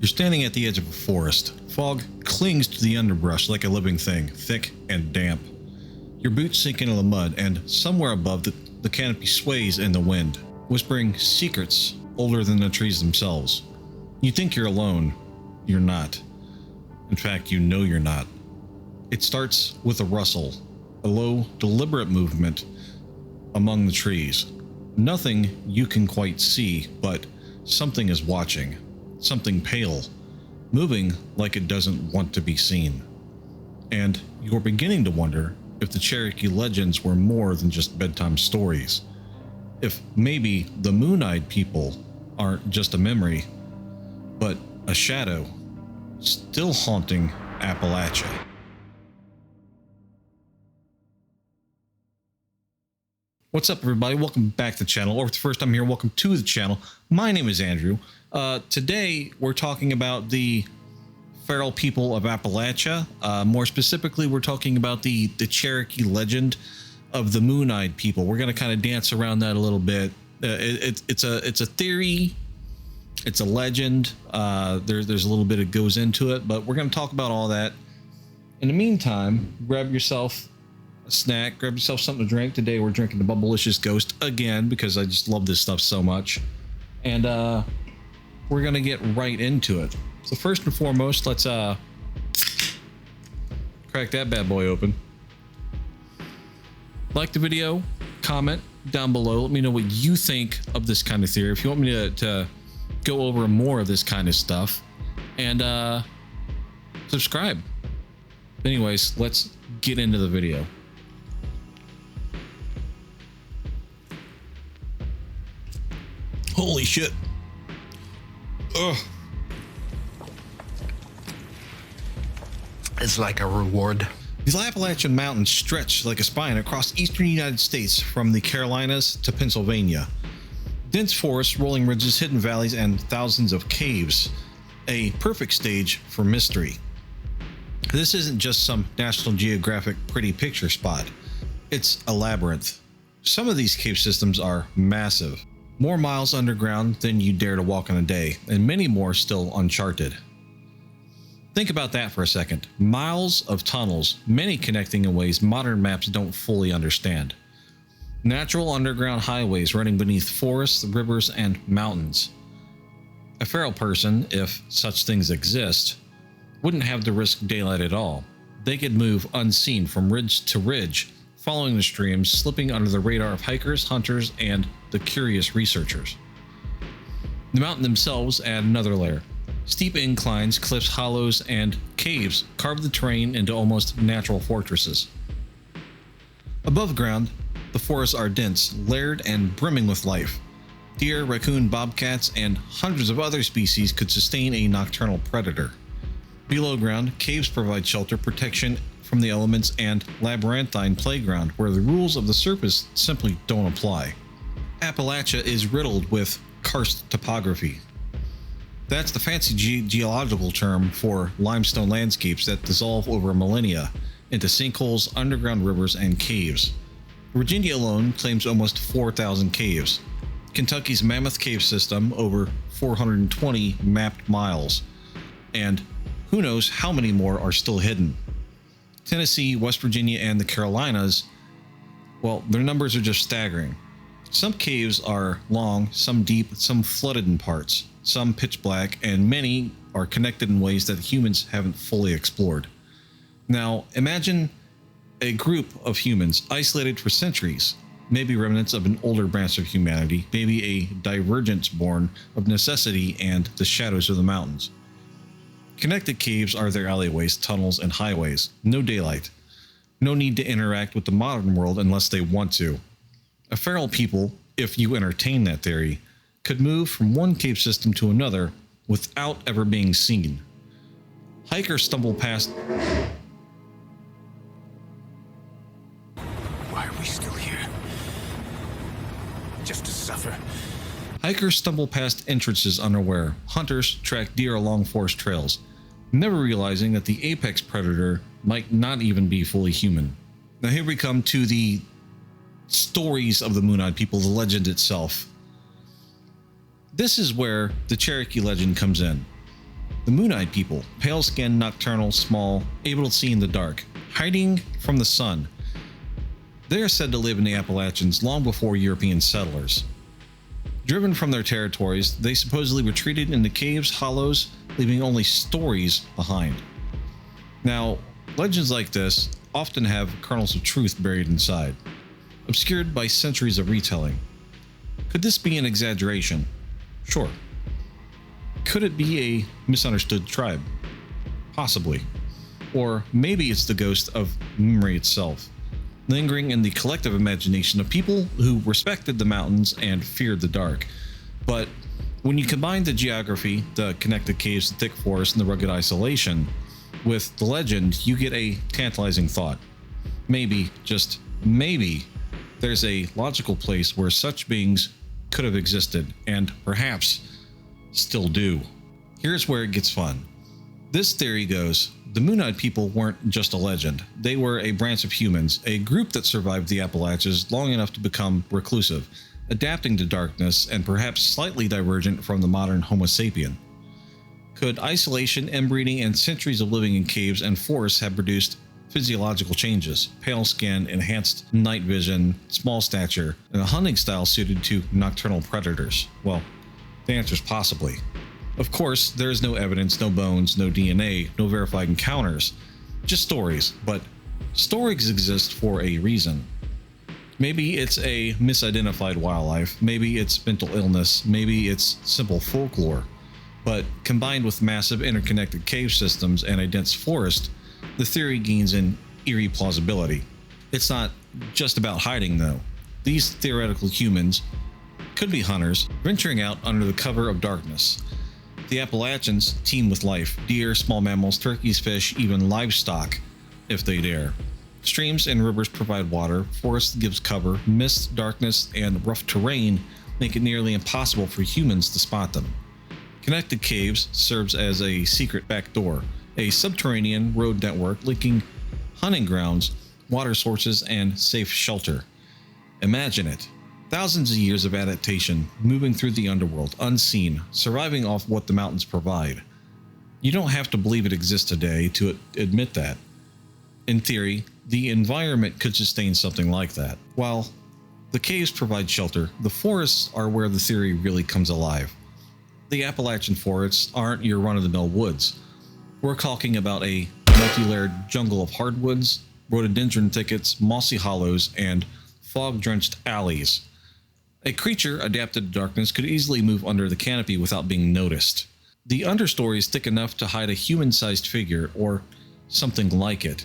You're standing at the edge of a forest. Fog clings to the underbrush like a living thing, thick and damp. Your boots sink into the mud, and somewhere above the canopy sways in the wind, whispering secrets older than the trees themselves. You think you're alone. You're not. In fact, you know you're not. It starts with a rustle, a low, deliberate movement among the trees. Nothing you can quite see, but something is watching. Something pale, moving like it doesn't want to be seen. And you're beginning to wonder if the Cherokee legends were more than just bedtime stories. If maybe the Mooneyed people aren't just a memory, but a shadow still haunting Appalachia. What's up, everybody? Welcome back to the channel, or if it's the first time here, welcome to the channel. My name is Andrew. Today we're talking about the feral people of Appalachia. More specifically, we're talking about the Cherokee legend of the Mooneyed people. We're going to kind of dance around that a little bit. It's a theory. It's a legend. There's a little bit that goes into it, but we're going to talk about all that. In the meantime, grab yourself a snack, grab yourself something to drink. Today we're drinking the Bubblicious Ghost again because I just love this stuff so much. And we're going to get right into it. So first and foremost, let's crack that bad boy open. Like the video, comment down below. Let me know what you think of this kind of theory. If you want me to go over more of this kind of stuff, and subscribe. Anyways, let's get into the video. Holy shit. Ugh. It's like a reward. These Appalachian Mountains stretch like a spine across eastern United States from the Carolinas to Pennsylvania. Dense forests, rolling ridges, hidden valleys, and thousands of caves. A perfect stage for mystery. This isn't just some National Geographic pretty picture spot. It's a labyrinth. Some of these cave systems are massive. More miles underground than you dare to walk in a day, and many more still uncharted. Think about that for a second. Miles of tunnels, many connecting in ways modern maps don't fully understand. Natural underground highways running beneath forests, rivers, and mountains. A feral person, if such things exist, wouldn't have to risk daylight at all. They could move unseen from ridge to ridge, following the streams, slipping under the radar of hikers, hunters, and the curious researchers. The mountain themselves add another layer. Steep inclines, cliffs, hollows, and caves carve the terrain into almost natural fortresses. Above ground, the forests are dense, layered, and brimming with life. Deer, raccoon, bobcats, and hundreds of other species could sustain a nocturnal predator. Below ground, caves provide shelter, protection from the elements, and labyrinthine playground where the rules of the surface simply don't apply. Appalachia is riddled with karst topography. That's the fancy geological term for limestone landscapes that dissolve over millennia into sinkholes, underground rivers, and caves. Virginia alone claims almost 4,000 caves. Kentucky's Mammoth Cave System, over 420 mapped miles. And who knows how many more are still hidden. Tennessee, West Virginia, and the Carolinas, well, their numbers are just staggering. Some caves are long, some deep, some flooded in parts, some pitch black, and many are connected in ways that humans haven't fully explored. Now, imagine a group of humans isolated for centuries, maybe remnants of an older branch of humanity, maybe a divergence born of necessity and the shadows of the mountains. Connected caves are their alleyways, tunnels, and highways. No daylight. No need to interact with the modern world unless they want to. A feral people, if you entertain that theory, could move from one cave system to another without ever being seen. Hikers stumble past... Why are we still here? Just to suffer? Hikers stumble past entrances unaware. Hunters track deer along forest trails, never realizing that the apex predator might not even be fully human. Now here we come to the stories of the Mooneyed people, the legend itself. This is where the Cherokee legend comes in. The Mooneyed people, pale-skinned, nocturnal, small, able to see in the dark, hiding from the sun. They are said to live in the Appalachians long before European settlers. Driven from their territories, they supposedly retreated into caves, hollows, leaving only stories behind. Now, legends like this often have kernels of truth buried inside, obscured by centuries of retelling. Could this be an exaggeration? Sure. Could it be a misunderstood tribe? Possibly. Or maybe it's the ghost of memory itself, lingering in the collective imagination of people who respected the mountains and feared the dark. But when you combine the geography, the connected caves, the thick forest, and the rugged isolation with the legend, you get a tantalizing thought. Maybe, just maybe, there's a logical place where such beings could have existed, and perhaps still do. Here's where it gets fun. This theory goes, the Mooneyed people weren't just a legend. They were a branch of humans, a group that survived the Appalachians long enough to become reclusive, adapting to darkness and perhaps slightly divergent from the modern Homo sapien. Could isolation, inbreeding, and centuries of living in caves and forests have produced physiological changes, pale skin, enhanced night vision, small stature, and a hunting style suited to nocturnal predators? Well, the answer is possibly. Of course, there is no evidence, no bones, no DNA, no verified encounters, just stories, but stories exist for a reason. Maybe it's a misidentified wildlife, maybe it's mental illness, maybe it's simple folklore, but combined with massive interconnected cave systems and a dense forest, the theory gains an eerie plausibility. It's not just about hiding though. These theoretical humans could be hunters venturing out under the cover of darkness. The Appalachians teem with life, deer, small mammals, turkeys, fish, even livestock, if they dare. Streams and rivers provide water, forest gives cover, mist, darkness, and rough terrain make it nearly impossible for humans to spot them. Connected caves serves as a secret back door, a subterranean road network linking hunting grounds, water sources, and safe shelter. Imagine it. Thousands of years of adaptation, moving through the underworld, unseen, surviving off what the mountains provide. You don't have to believe it exists today to admit that. In theory, the environment could sustain something like that. While the caves provide shelter, the forests are where the theory really comes alive. The Appalachian forests aren't your run-of-the-mill woods. We're talking about a multi-layered jungle of hardwoods, rhododendron thickets, mossy hollows, and fog-drenched alleys. A creature adapted to darkness could easily move under the canopy without being noticed. The understory is thick enough to hide a human-sized figure, or something like it.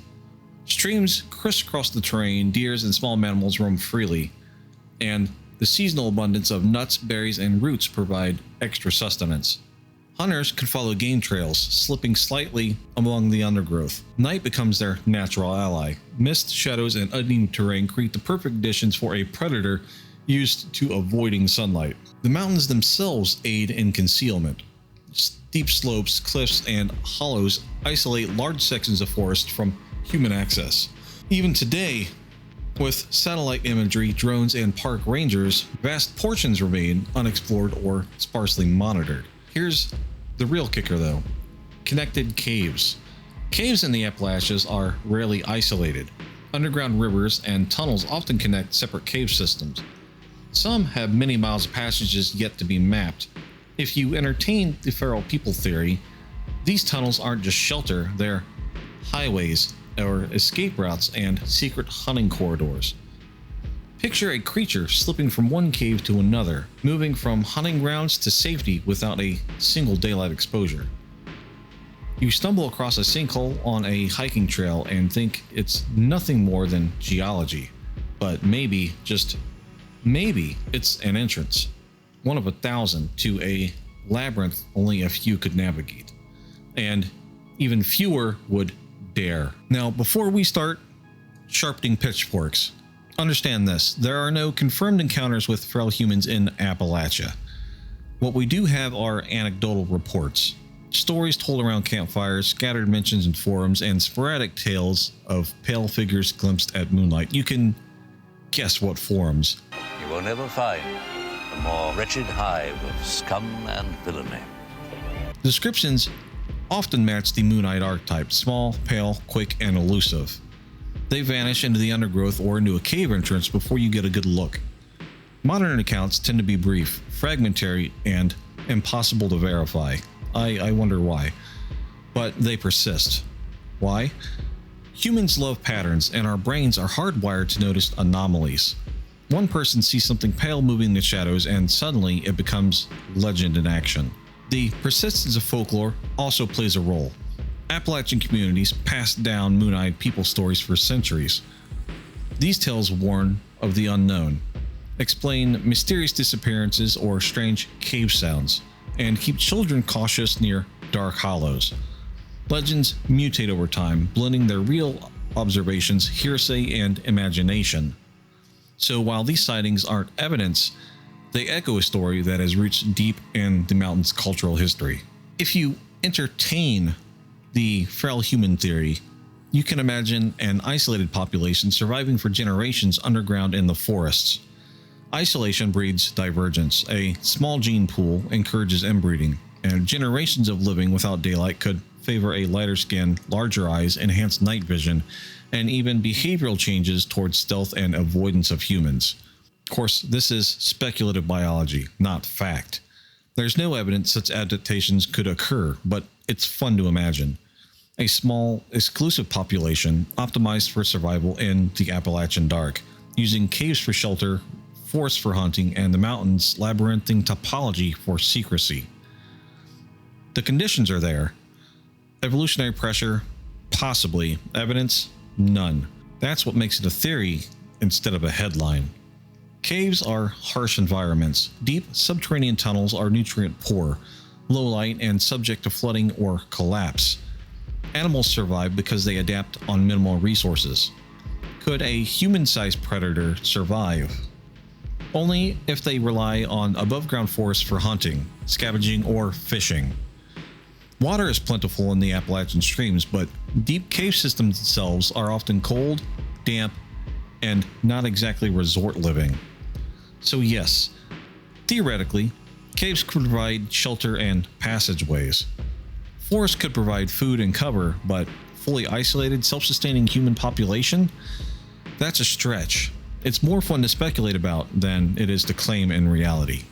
Streams crisscross the terrain, deers and small mammals roam freely, and the seasonal abundance of nuts, berries, and roots provide extra sustenance. Hunters can follow game trails, slipping slightly among the undergrowth. Night becomes their natural ally. Mist, shadows, and uneven terrain create the perfect conditions for a predator used to avoiding sunlight. The mountains themselves aid in concealment. Steep slopes, cliffs, and hollows isolate large sections of forest from human access. Even today, with satellite imagery, drones, and park rangers, vast portions remain unexplored or sparsely monitored. Here's the real kicker though. Connected caves. Caves in the Appalachians are rarely isolated. Underground rivers and tunnels often connect separate cave systems. Some have many miles of passages yet to be mapped. If you entertain the feral people theory, these tunnels aren't just shelter, they're highways or escape routes and secret hunting corridors. Picture a creature slipping from one cave to another, moving from hunting grounds to safety without a single daylight exposure. You stumble across a sinkhole on a hiking trail and think it's nothing more than geology, but maybe, just maybe, it's an entrance, one of 1,000 to a labyrinth only a few could navigate, and even fewer would dare. Now, before we start sharpening pitchforks, understand this: there are no confirmed encounters with feral humans in Appalachia. What we do have are anecdotal reports, stories told around campfires, scattered mentions in forums, and sporadic tales of pale figures glimpsed at moonlight. You can guess what forums. You will never find a more wretched hive of scum and villainy. Descriptions often match the Mooneyed archetype: small, pale, quick, and elusive. They vanish into the undergrowth or into a cave entrance before you get a good look. Modern accounts tend to be brief, fragmentary, and impossible to verify. I wonder why. But they persist. Why? Humans love patterns, and our brains are hardwired to notice anomalies. One person sees something pale moving in the shadows, and suddenly it becomes legend in action. The persistence of folklore also plays a role. Appalachian communities passed down Mooneyed people stories for centuries. These tales warn of the unknown, explain mysterious disappearances or strange cave sounds, and keep children cautious near dark hollows. Legends mutate over time, blending their real observations, hearsay, and imagination. So while these sightings aren't evidence, they echo a story that has roots deep in the mountain's cultural history. If you entertain the feral human theory, you can imagine an isolated population surviving for generations underground in the forests. Isolation breeds divergence. A small gene pool encourages inbreeding, and generations of living without daylight could favor a lighter skin, larger eyes, enhanced night vision, and even behavioral changes towards stealth and avoidance of humans. Of course, this is speculative biology, not fact. There's no evidence such adaptations could occur, but it's fun to imagine. A small, exclusive population optimized for survival in the Appalachian dark, using caves for shelter, forests for hunting, and the mountains' labyrinthine topology for secrecy. The conditions are there. Evolutionary pressure, possibly. Evidence, none. That's what makes it a theory instead of a headline. Caves are harsh environments. Deep subterranean tunnels are nutrient poor, low light, and subject to flooding or collapse. Animals survive because they adapt on minimal resources. Could a human-sized predator survive? Only if they rely on above-ground forests for hunting, scavenging, or fishing. Water is plentiful in the Appalachian streams, but deep cave systems themselves are often cold, damp, and not exactly resort living. So yes, theoretically, caves could provide shelter and passageways. Forests could provide food and cover, but fully isolated, self-sustaining human population? That's a stretch. It's more fun to speculate about than it is to claim in reality.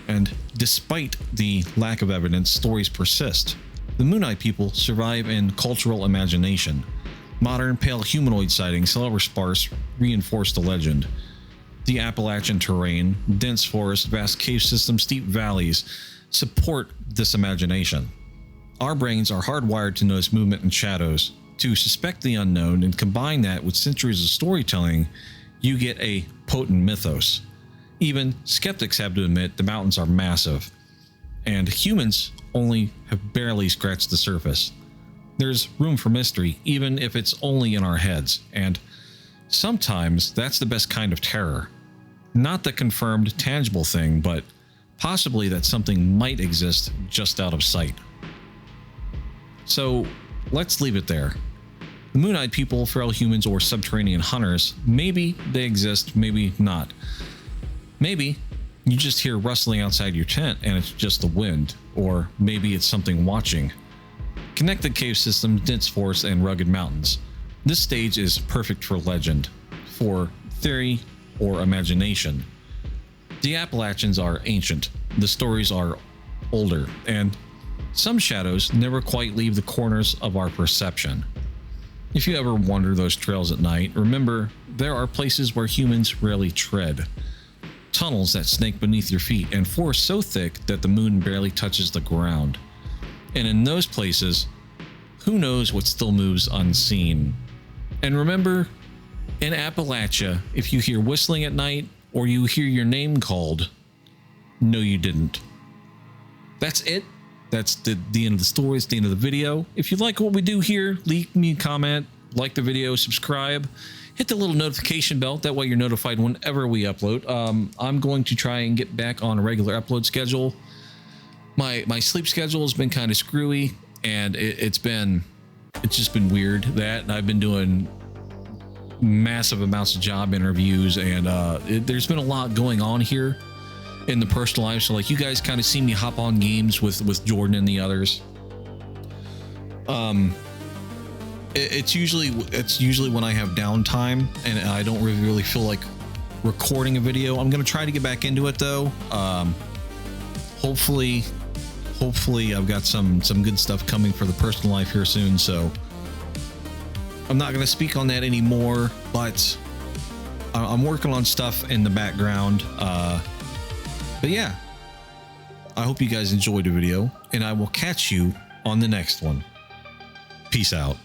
And despite the lack of evidence, stories persist. The Mooneyed people survive in cultural imagination. Modern pale humanoid sightings, however sparse, reinforce the legend. The Appalachian terrain, dense forests, vast cave systems, steep valleys support this imagination. Our brains are hardwired to notice movement and shadows, to suspect the unknown, and combine that with centuries of storytelling, you get a potent mythos. Even skeptics have to admit the mountains are massive, and humans only have barely scratched the surface. There's room for mystery, even if it's only in our heads, and sometimes that's the best kind of terror. Not the confirmed, tangible thing, but possibly that something might exist just out of sight. So let's leave it there. The Mooneyed people, feral humans, or subterranean hunters, maybe they exist, maybe not. Maybe you just hear rustling outside your tent and it's just the wind, or maybe it's something watching. Connected cave systems, dense forests, and rugged mountains. This stage is perfect for legend, for theory, or imagination. The Appalachians are ancient, the stories are older, and some shadows never quite leave the corners of our perception. If you ever wander those trails at night, remember there are places where humans rarely tread. Tunnels that snake beneath your feet, and forests so thick that the moon barely touches the ground. And in those places, who knows what still moves unseen. And remember, in Appalachia, if you hear whistling at night or you hear your name called, no you didn't. That's it. That's the end of the story. It's the end of the video. If you like what we do here, leave me a comment, like the video, subscribe, hit the little notification bell. That way you're notified whenever we upload. I'm going to try and get back on a regular upload schedule. My sleep schedule has been kind of screwy, and it's just been weird that I've been doing massive amounts of job interviews, and there's been a lot going on here in the personal life. So like you guys kind of see me hop on games with Jordan and the others. It's usually when I have downtime and I don't really feel like recording a video. I'm gonna try to get back into it though. Hopefully I've got some good stuff coming for the personal life here soon. So I'm not gonna speak on that anymore, but I'm working on stuff in the background. But yeah, I hope you guys enjoyed the video, and I will catch you on the next one. Peace out.